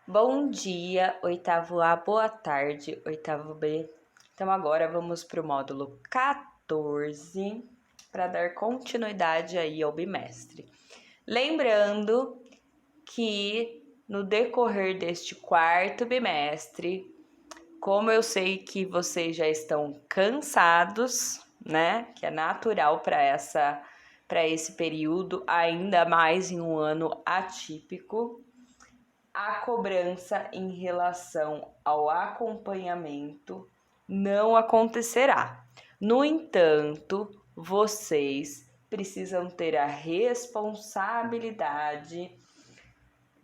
Bom dia, oitavo A, boa tarde, oitavo B. Então agora vamos para o módulo 14 para dar continuidade aí ao bimestre. Lembrando que no decorrer deste quarto bimestre, como eu sei que vocês já estão cansados, né? Que é natural para esse período, ainda mais em um ano atípico. A cobrança em relação ao acompanhamento não acontecerá. No entanto, vocês precisam ter a responsabilidade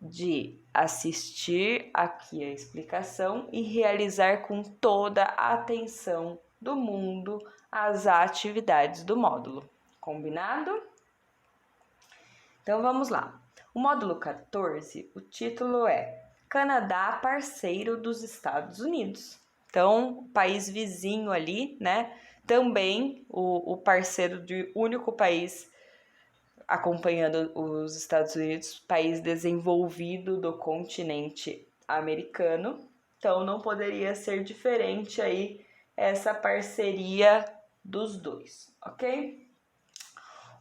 de assistir aqui a explicação e realizar com toda a atenção do mundo as atividades do módulo. Combinado? Então vamos lá. O módulo 14, o título é Canadá, parceiro dos Estados Unidos. Então, país vizinho ali, né? Também o parceiro de único país acompanhando os Estados Unidos, país desenvolvido do continente americano. Então, não poderia ser diferente aí essa parceria dos dois, ok?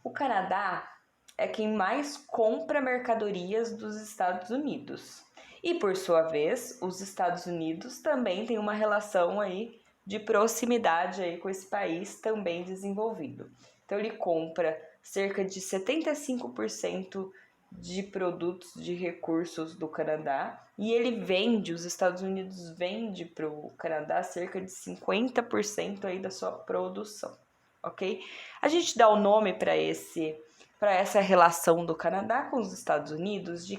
O Canadá é quem mais compra mercadorias dos Estados Unidos. E por sua vez, os Estados Unidos também têm uma relação aí de proximidade aí com esse país também desenvolvido. Então ele compra cerca de 75% de produtos de recursos do Canadá e ele vende, os Estados Unidos vende para o Canadá cerca de 50% aí da sua produção, ok? A gente dá o nome para essa relação do Canadá com os Estados Unidos de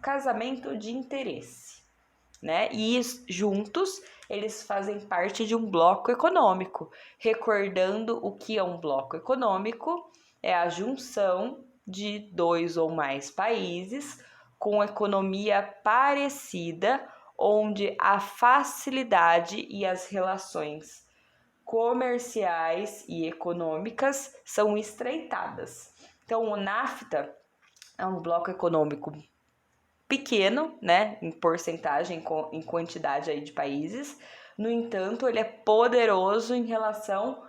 casamento de interesse, né? E juntos eles fazem parte de um bloco econômico. Recordando o que é um bloco econômico, é a junção de dois ou mais países com economia parecida, onde a facilidade e as relações comerciais e econômicas são estreitadas. Então, o NAFTA é um bloco econômico pequeno, né, em porcentagem, em quantidade aí de países. No entanto, ele é poderoso em relação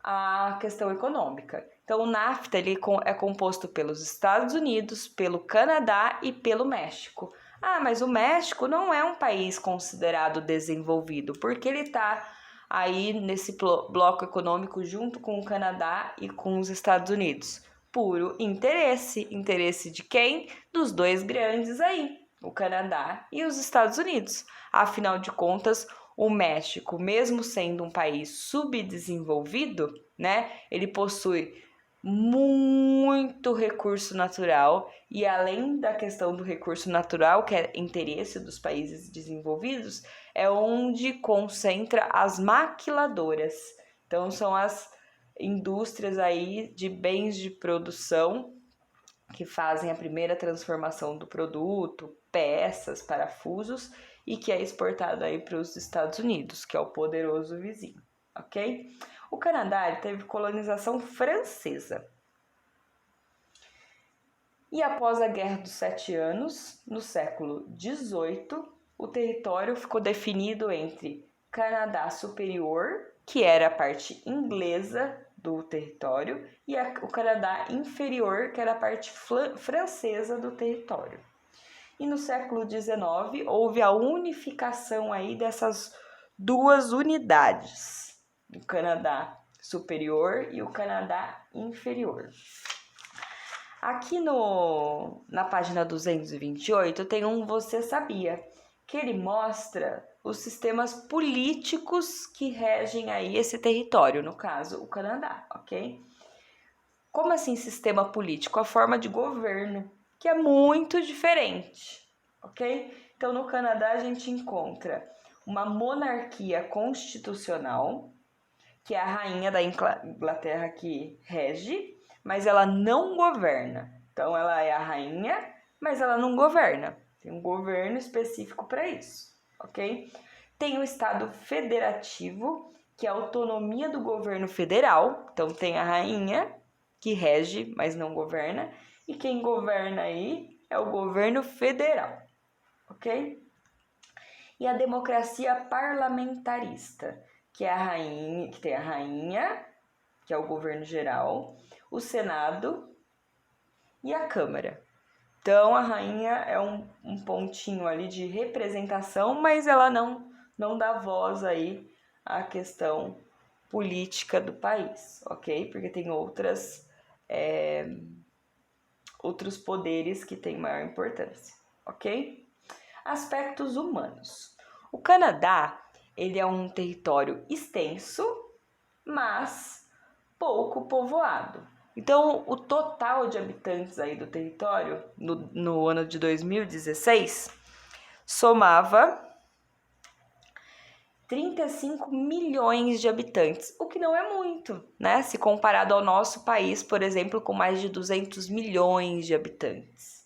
à questão econômica. Então, o NAFTA ele é composto pelos Estados Unidos, pelo Canadá e pelo México. Ah, mas o México não é um país considerado desenvolvido, porque ele está aí nesse bloco econômico junto com o Canadá e com os Estados Unidos. Puro interesse. Interesse de quem? Dos dois grandes aí, o Canadá e os Estados Unidos. Afinal de contas, o México, mesmo sendo um país subdesenvolvido, né, ele possui muito recurso natural e além da questão do recurso natural, que é interesse dos países desenvolvidos, é onde concentra as maquiladoras. Então são as indústrias aí de bens de produção que fazem a primeira transformação do produto, peças, parafusos e que é exportado aí para os Estados Unidos, que é o poderoso vizinho, ok? O Canadá teve colonização francesa. E após a Guerra dos 7 Anos, no século XVIII, o território ficou definido entre Canadá Superior, que era a parte inglesa do território, e o Canadá Inferior, que era a parte francesa do território. E no século XIX houve a unificação aí dessas duas unidades, o Canadá Superior e o Canadá Inferior. Aqui na página 228 tem um Você Sabia, que ele mostra os sistemas políticos que regem aí esse território, no caso, o Canadá, ok? Como assim sistema político? A forma de governo, que é muito diferente, ok? Então, no Canadá a gente encontra uma monarquia constitucional, que é a rainha da Inglaterra que rege, mas ela não governa. Então, ela é a rainha, mas ela não governa. Tem um governo específico para isso, ok? Tem o Estado Federativo, que é a autonomia do governo federal. Então, tem a rainha, que rege, mas não governa. E quem governa aí é o governo federal, ok? e a democracia parlamentarista, que tem a rainha, que é o governo geral, o Senado e a Câmara. Então, a rainha é um pontinho ali de representação, mas ela não dá voz aí à questão política do país, ok? Porque tem outros poderes que têm maior importância, ok? Aspectos humanos. O Canadá, ele é um território extenso, mas pouco povoado. Então, o total de habitantes aí do território, no ano de 2016, somava 35 milhões de habitantes, o que não é muito, né? Se comparado ao nosso país, por exemplo, com mais de 200 milhões de habitantes.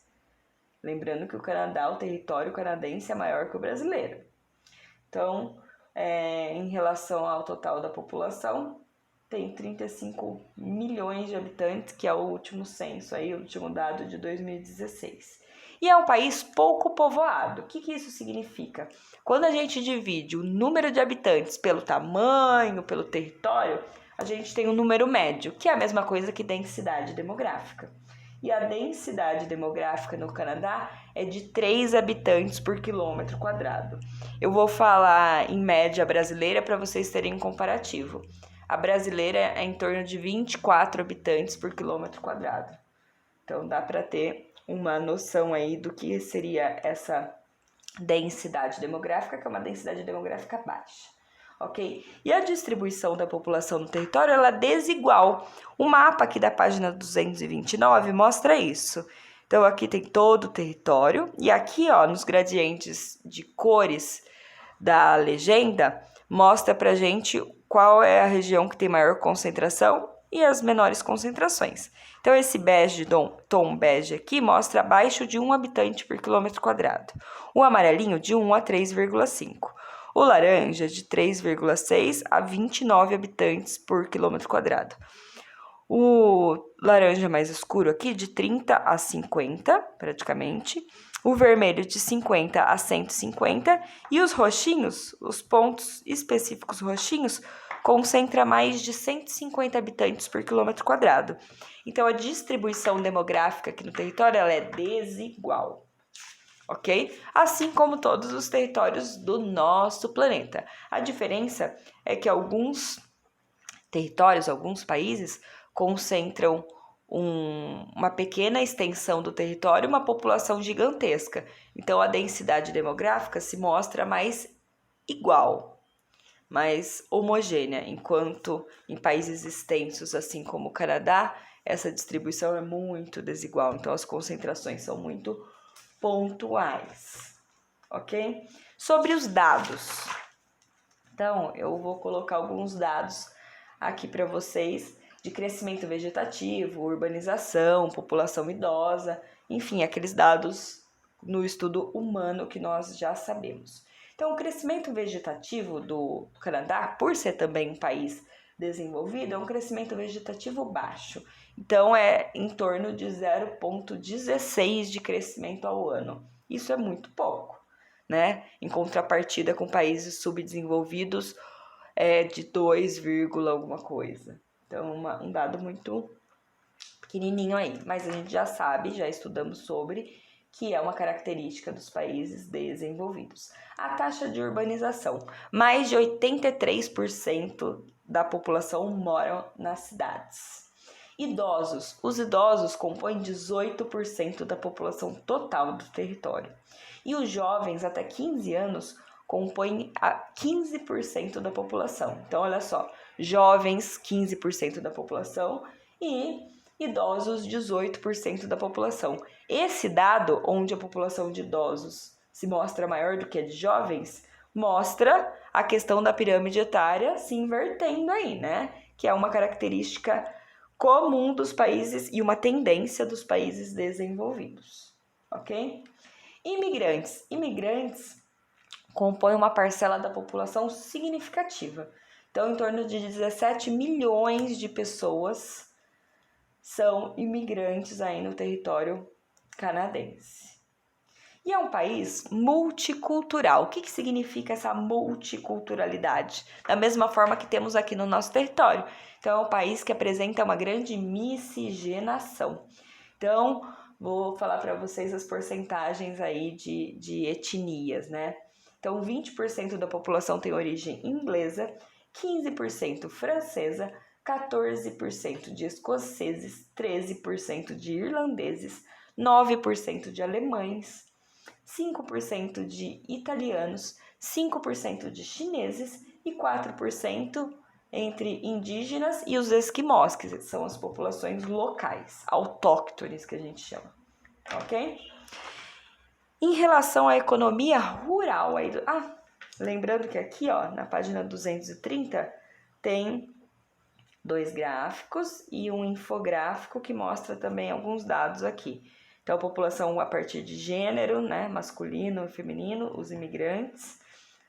Lembrando que o Canadá, o território canadense, é maior que o brasileiro. Então, em relação ao total da população, tem 35 milhões de habitantes, que é o último censo, aí, o último dado de 2016. E é um país pouco povoado. O que isso significa? Quando a gente divide o número de habitantes pelo tamanho, pelo território, a gente tem um número médio, que é a mesma coisa que densidade demográfica. E a densidade demográfica no Canadá é de 3 habitantes por quilômetro quadrado. Eu vou falar em média brasileira para vocês terem um comparativo. A brasileira é em torno de 24 habitantes por quilômetro quadrado. Então, dá para ter uma noção aí do que seria essa densidade demográfica, que é uma densidade demográfica baixa, ok? E a distribuição da população no território, ela é desigual. O mapa aqui da página 229 mostra isso. Então, aqui tem todo o território, e aqui, ó, nos gradientes de cores da legenda, mostra pra gente qual é a região que tem maior concentração e as menores concentrações. Então, esse bege, tom bege aqui, mostra abaixo de 1 habitante por quilômetro quadrado. O amarelinho, de 1 a 3,5. O laranja, de 3,6 a 29 habitantes por quilômetro quadrado. O laranja mais escuro aqui, de 30 a 50, praticamente. O vermelho, de 50 a 150. E os roxinhos, os pontos específicos roxinhos, concentra mais de 150 habitantes por quilômetro quadrado. Então, a distribuição demográfica aqui no território ela é desigual, ok? Assim como todos os territórios do nosso planeta. A diferença é que alguns territórios, alguns países, concentram uma pequena extensão do território e uma população gigantesca. Então, a densidade demográfica se mostra mais igual, mais homogênea, enquanto em países extensos, assim como o Canadá, essa distribuição é muito desigual, então as concentrações são muito pontuais, ok? Sobre os dados. Então, eu vou colocar alguns dados aqui para vocês de crescimento vegetativo, urbanização, população idosa, enfim, aqueles dados no estudo humano que nós já sabemos. Então, o crescimento vegetativo do Canadá, por ser também um país desenvolvido, é um crescimento vegetativo baixo. Então, é em torno de 0,16 de crescimento ao ano. Isso é muito pouco, né? Em contrapartida com países subdesenvolvidos, de 2, alguma coisa. Então, um dado muito pequenininho aí. Mas a gente já sabe, já estudamos sobre, que é uma característica dos países desenvolvidos. A taxa de urbanização. Mais de 83% da população moram nas cidades. Idosos. Os idosos compõem 18% da população total do território. E os jovens até 15 anos compõem a 15% da população. Então, olha só, jovens, 15% da população e idosos, 18% da população. Esse dado, onde a população de idosos se mostra maior do que a de jovens, mostra a questão da pirâmide etária se invertendo aí, né? Que é uma característica comum dos países e uma tendência dos países desenvolvidos, ok? Imigrantes. Imigrantes compõem uma parcela da população significativa. Então, em torno de 17 milhões de pessoas são imigrantes aí no território canadense. E é um país multicultural. O que significa essa multiculturalidade? Da mesma forma que temos aqui no nosso território. Então, é um país que apresenta uma grande miscigenação. Então, vou falar para vocês as porcentagens aí de etnias, né? Então, 20% da população tem origem inglesa, 15% francesa, 14% de escoceses, 13% de irlandeses, 9% de alemães, 5% de italianos, 5% de chineses e 4% entre indígenas e os esquimós, que são as populações locais, autóctones que a gente chama, ok? Em relação à economia rural, lembrando que aqui, ó, na página 230, tem 2 gráficos e um infográfico que mostra também alguns dados aqui. Então, a população a partir de gênero, né, masculino e feminino, os imigrantes.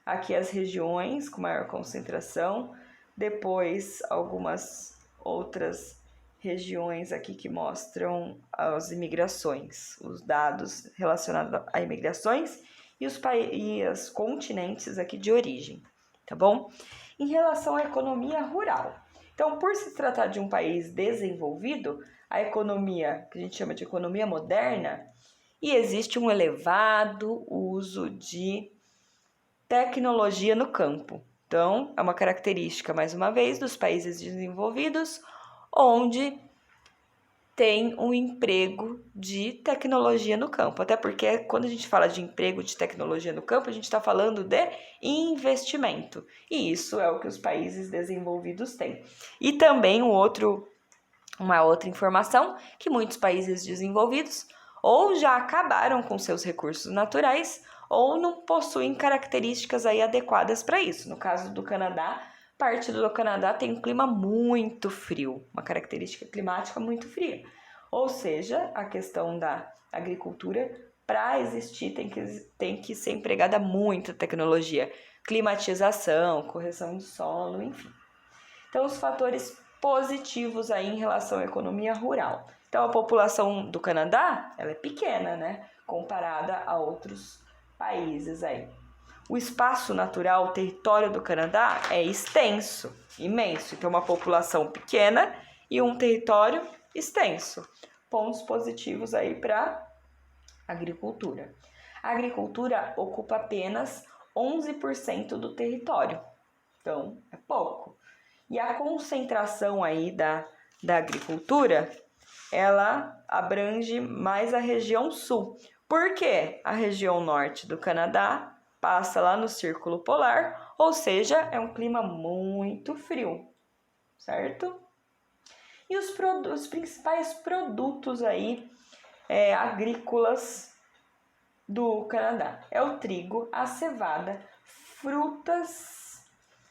Aqui as regiões com maior concentração. Depois, algumas outras regiões aqui que mostram as imigrações, os dados relacionados a imigrações e os continentes aqui de origem, tá bom? Em relação à economia rural. Então, por se tratar de um país desenvolvido, a economia, que a gente chama de economia moderna, e existe um elevado uso de tecnologia no campo. Então, é uma característica, mais uma vez, dos países desenvolvidos, onde tem um emprego de tecnologia no campo. Até porque quando a gente fala de emprego de tecnologia no campo, a gente está falando de investimento. E isso é o que os países desenvolvidos têm. E também uma outra informação, que muitos países desenvolvidos ou já acabaram com seus recursos naturais ou não possuem características aí adequadas para isso. No caso do Canadá, parte do Canadá tem um clima muito frio, uma característica climática muito fria. Ou seja, a questão da agricultura, para existir, tem que ser empregada muita tecnologia, climatização, correção do solo, enfim. Então, os fatores positivos aí em relação à economia rural. Então, a população do Canadá, ela é pequena, né, comparada a outros países aí. O espaço natural, o território do Canadá é extenso, imenso. Então, uma população pequena e um território extenso. Pontos positivos aí para a agricultura. A agricultura ocupa apenas 11% do território. Então, é pouco. E a concentração aí da agricultura, ela abrange mais a região sul. Por quê? A região norte do Canadá passa lá no Círculo Polar, ou seja, é um clima muito frio, certo? E os principais produtos aí agrícolas do Canadá é o trigo, a cevada, frutas,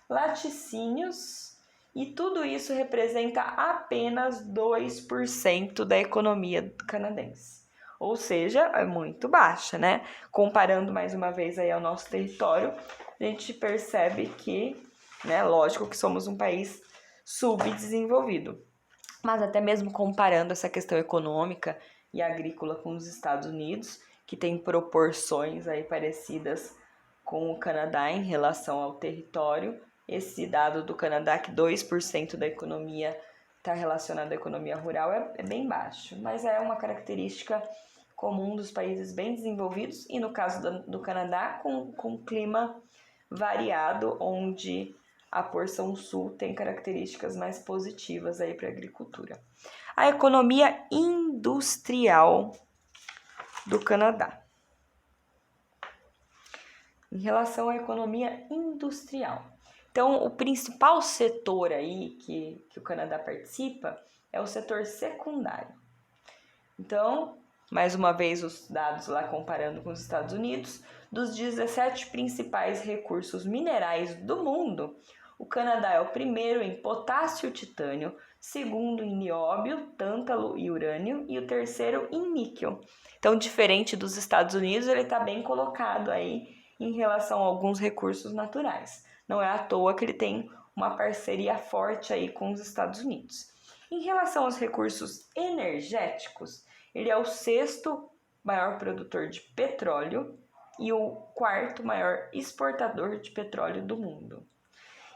laticínios, e tudo isso representa apenas 2% da economia canadense. Ou seja, é muito baixa, né? Comparando mais uma vez aí ao nosso território, a gente percebe que, né, lógico que somos um país subdesenvolvido. Mas até mesmo comparando essa questão econômica e agrícola com os Estados Unidos, que tem proporções aí parecidas com o Canadá em relação ao território, esse dado do Canadá, que 2% da economia está relacionado à economia rural, é bem baixo, mas é uma característica comum dos países bem desenvolvidos e no caso do Canadá com clima variado, onde a porção sul tem características mais positivas aí para a agricultura. A economia industrial do Canadá. Em relação à economia industrial. Então, o principal setor aí que o Canadá participa é o setor secundário. Então, mais uma vez os dados lá comparando com os Estados Unidos, dos 17 principais recursos minerais do mundo, o Canadá é o primeiro em potássio e titânio, segundo em nióbio, tântalo e urânio e o terceiro em níquel. Então, diferente dos Estados Unidos, ele está bem colocado aí em relação a alguns recursos naturais. Não é à toa que ele tem uma parceria forte aí com os Estados Unidos. Em relação aos recursos energéticos, ele é o sexto maior produtor de petróleo e o quarto maior exportador de petróleo do mundo.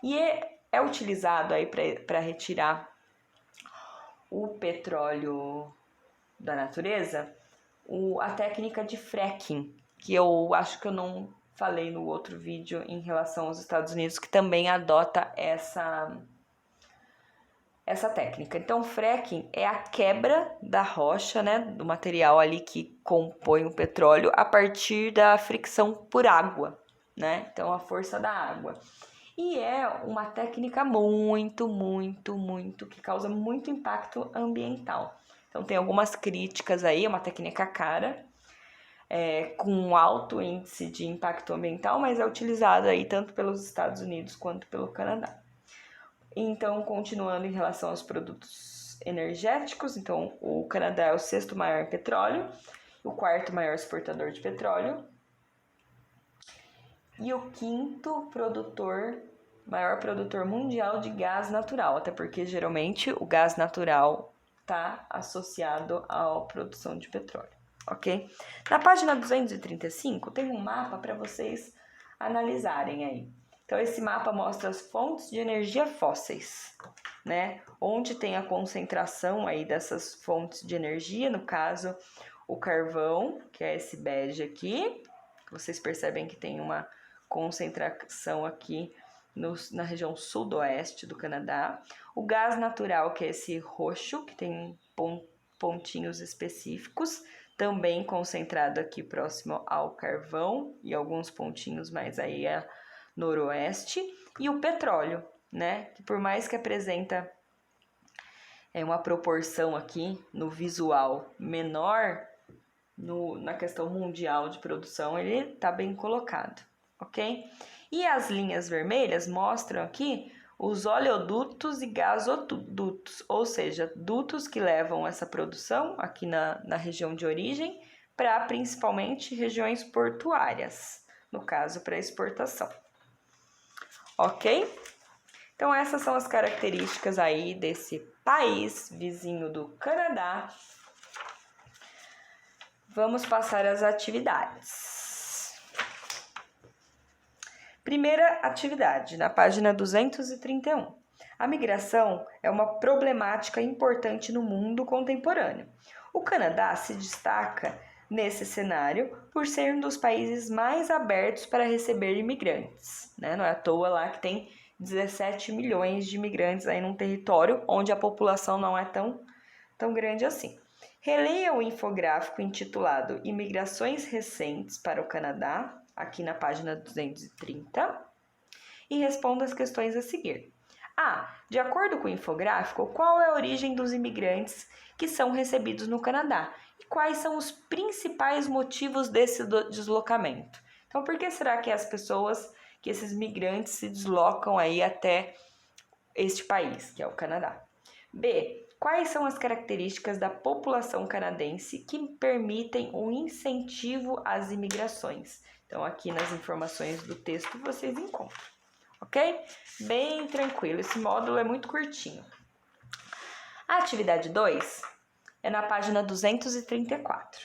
E é utilizado aí para retirar o petróleo da natureza a técnica de fracking, que eu acho que eu não falei no outro vídeo em relação aos Estados Unidos, que também adota essa técnica. Então, fracking é a quebra da rocha, né, do material ali que compõe o petróleo a partir da fricção por água, né? Então, a força da água. E é uma técnica muito, que causa muito impacto ambiental. Então, tem algumas críticas aí, é uma técnica cara, com alto índice de impacto ambiental, mas é utilizada aí tanto pelos Estados Unidos quanto pelo Canadá. Então, continuando em relação aos produtos energéticos, então o Canadá é o 6º maior em petróleo, o 4º maior exportador de petróleo e o 5º maior produtor mundial de gás natural, até porque geralmente o gás natural está associado à produção de petróleo, ok? Na página 235 tem um mapa para vocês analisarem aí. Então, esse mapa mostra as fontes de energia fósseis, né? Onde tem a concentração aí dessas fontes de energia, no caso, o carvão, que é esse bege aqui. Vocês percebem que tem uma concentração aqui na região sudoeste do Canadá. O gás natural, que é esse roxo, que tem pontinhos específicos, também concentrado aqui próximo ao carvão e alguns pontinhos mais aí noroeste, e o petróleo, né, que por mais que apresenta uma proporção aqui no visual menor, na questão mundial de produção, ele está bem colocado, ok? E as linhas vermelhas mostram aqui os oleodutos e gasodutos, ou seja, dutos que levam essa produção aqui na região de origem para principalmente regiões portuárias, no caso para exportação. Ok? Então, essas são as características aí desse país vizinho do Canadá. Vamos passar às atividades. Primeira atividade, na página 231. A migração é uma problemática importante no mundo contemporâneo. O Canadá se destaca nesse cenário por ser um dos países mais abertos para receber imigrantes, né? Não é à toa lá que tem 17 milhões de imigrantes aí num território onde a população não é tão grande assim. Releia o infográfico intitulado Imigrações Recentes para o Canadá, aqui na página 230, e responda as questões a seguir. De acordo com o infográfico, qual é a origem dos imigrantes que são recebidos no Canadá? E quais são os principais motivos desse deslocamento? Então, por que será que esses migrantes se deslocam aí até este país, que é o Canadá? B. Quais são as características da população canadense que permitem um incentivo às imigrações? Então, aqui nas informações do texto vocês encontram, ok? Bem tranquilo, esse módulo é muito curtinho. A atividade 2 é na página 234.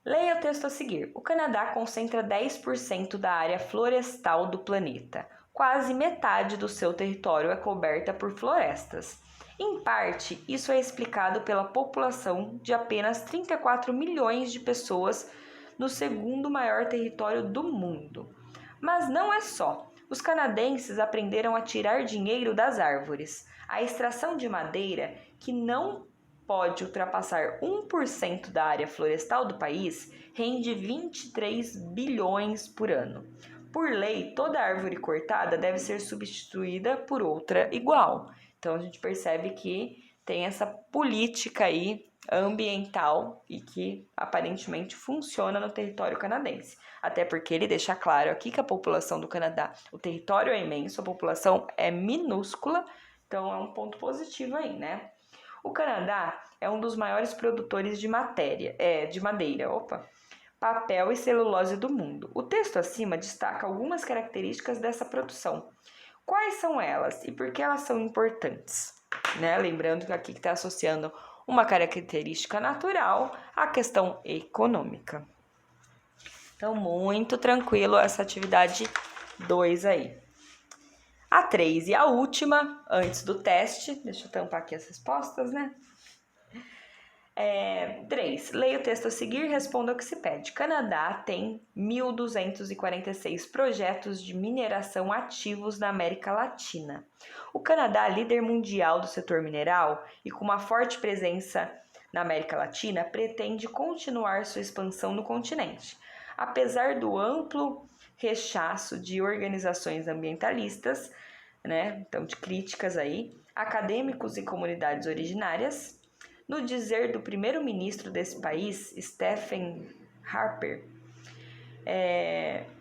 Leia o texto a seguir. O Canadá concentra 10% da área florestal do planeta. Quase metade do seu território é coberta por florestas. Em parte, isso é explicado pela população de apenas 34 milhões de pessoas no 2º maior território do mundo. Mas não é só. Os canadenses aprenderam a tirar dinheiro das árvores. A extração de madeira, que não pode ultrapassar 1% da área florestal do país, rende 23 bilhões por ano. Por lei, toda árvore cortada deve ser substituída por outra igual. Então, a gente percebe que tem essa política aí ambiental e que aparentemente funciona no território canadense. Até porque ele deixa claro aqui que a população do Canadá, o território é imenso, a população é minúscula, então é um ponto positivo aí, né? O Canadá é um dos maiores produtores de madeira, papel e celulose do mundo. O texto acima destaca algumas características dessa produção. Quais são elas e por que elas são importantes? Né? Lembrando que aqui está associando uma característica natural, a questão econômica. Então, muito tranquilo essa atividade 2 aí. A 3 e a última, antes do teste, deixa eu tampar aqui as respostas, né? 3. Leia o texto a seguir e responda o que se pede. Canadá tem 1.246 projetos de mineração ativos na América Latina. O Canadá, líder mundial do setor mineral e com uma forte presença na América Latina, pretende continuar sua expansão no continente. Apesar do amplo rechaço de organizações ambientalistas, né, então de críticas aí, acadêmicos e comunidades originárias, no dizer do primeiro-ministro desse país, Stephen Harper,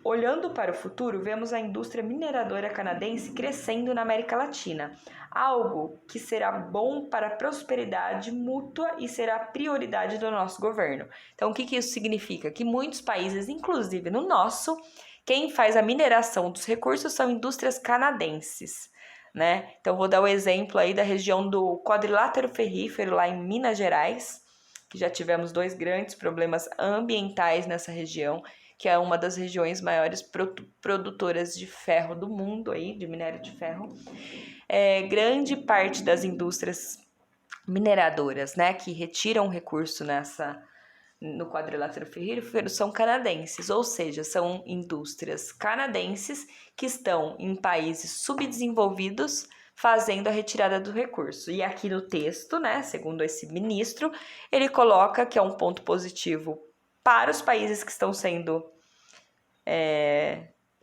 olhando para o futuro, vemos a indústria mineradora canadense crescendo na América Latina, algo que será bom para a prosperidade mútua e será prioridade do nosso governo. Então, o que isso significa? Que muitos países, inclusive no nosso, quem faz a mineração dos recursos são indústrias canadenses, né? Então, vou dar o exemplo aí da região do quadrilátero ferrífero, lá em Minas Gerais, que já tivemos 2 grandes problemas ambientais nessa região, que é uma das regiões maiores produtoras de ferro do mundo, aí, de minério de ferro. Grande parte das indústrias mineradoras, né, que retiram recurso no quadrilátero ferrífero são canadenses, ou seja, são indústrias canadenses que estão em países subdesenvolvidos fazendo a retirada do recurso. E aqui no texto, né, segundo esse ministro, ele coloca que é um ponto positivo para os países que estão sendo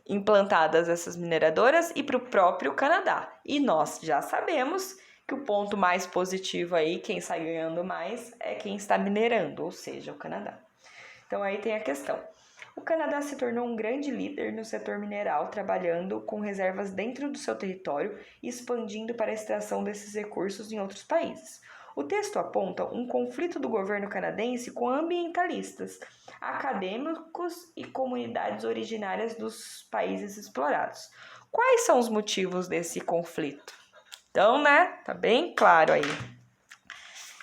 implantadas essas mineradoras e para o próprio Canadá. E nós já sabemos que o ponto mais positivo aí, quem sai ganhando mais, é quem está minerando, ou seja, o Canadá. Então aí tem a questão. O Canadá se tornou um grande líder no setor mineral, trabalhando com reservas dentro do seu território e expandindo para a extração desses recursos em outros países. O texto aponta um conflito do governo canadense com ambientalistas, acadêmicos e comunidades originárias dos países explorados. Quais são os motivos desse conflito? Então, né, tá bem claro aí.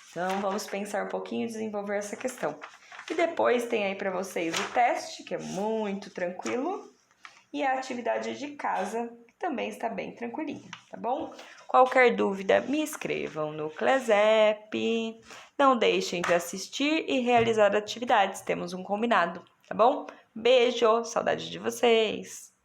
Então, vamos pensar um pouquinho e desenvolver essa questão. E depois tem aí para vocês o teste, que é muito tranquilo, e a atividade de casa, que também está bem tranquilinha, tá bom? Qualquer dúvida, me escrevam no CLESEP. Não deixem de assistir e realizar atividades, temos um combinado, tá bom? Beijo, saudade de vocês!